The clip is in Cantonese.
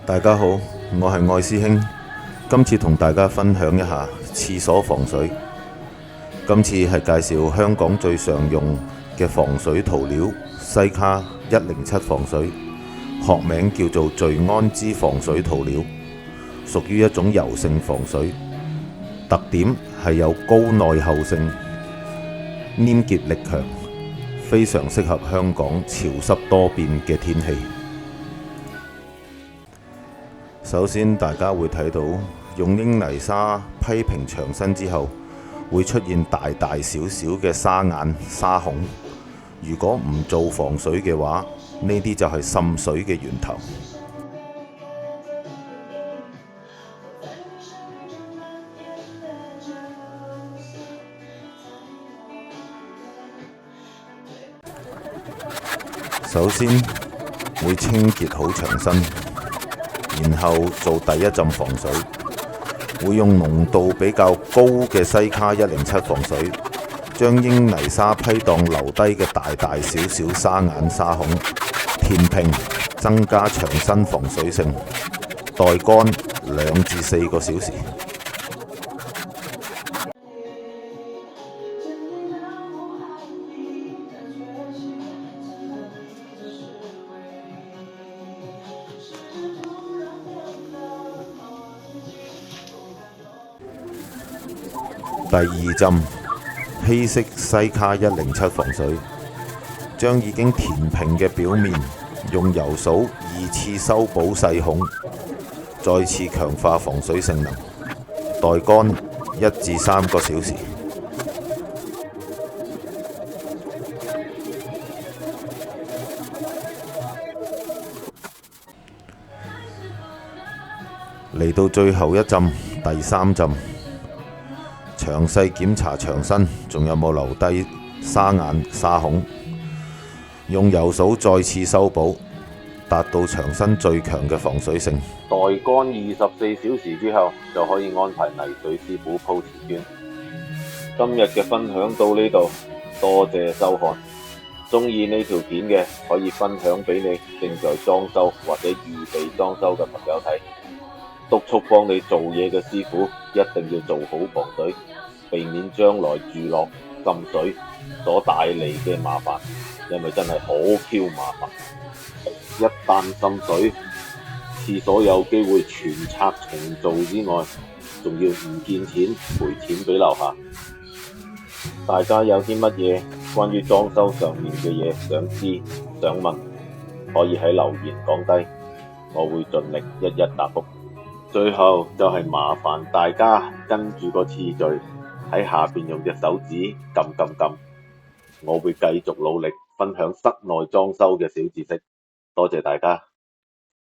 大家好，我係愛師兄，今次同大家分享一下廁所防水。今次係介紹香港最常用嘅防水塗料西卡107防水，學名叫做聚氨酯防水塗料，屬於一種油性防水，特點係有高耐候性、黏結力強，非常適合香港潮濕多變嘅天氣。首先，大家會睇到用英泥沙批平牆身之後，會出現大大小小嘅沙眼、沙孔。如果唔做防水嘅話，呢啲就係滲水嘅源頭。首先會清潔好牆身，然後做第一浸防水，會用濃度比較高嘅西卡107防水，將英泥沙批盪留低嘅大大小小沙眼沙孔填平，增加牆身防水性，待乾2至4個小時。第二浸稀釋西卡107防水，將已經填平嘅表面用油掃2次修補細孔，再次強化防水性能，待乾1至3個小時。嚟到最後一浸，第3浸。詳細檢查牆身仲有冇留低沙眼沙孔，用油掃再次修補，達到牆身最強嘅防水性。待乾24小時之後，就可以安排泥水師傅鋪瓷磚。今日嘅分享到呢度，多謝收看。中意呢條片嘅可以分享俾你正在裝修或者預備裝修嘅朋友睇。督促幫你做嘢嘅師傅一定要做好防水，避免將來住落滲水所帶嚟嘅麻煩，因為真係好 Q 麻煩。一旦滲水，廁所有機會全拆重做之外，仲要唔見錢賠錢俾樓下。大家有啲乜嘢關於裝修上面嘅嘢想知想問，可以喺留言講低，我會盡力一一答覆。最後就係麻煩大家跟住個次序喺下邊用隻手指撳撳撳，我會繼續努力分享室內裝修嘅小知識。多謝大家。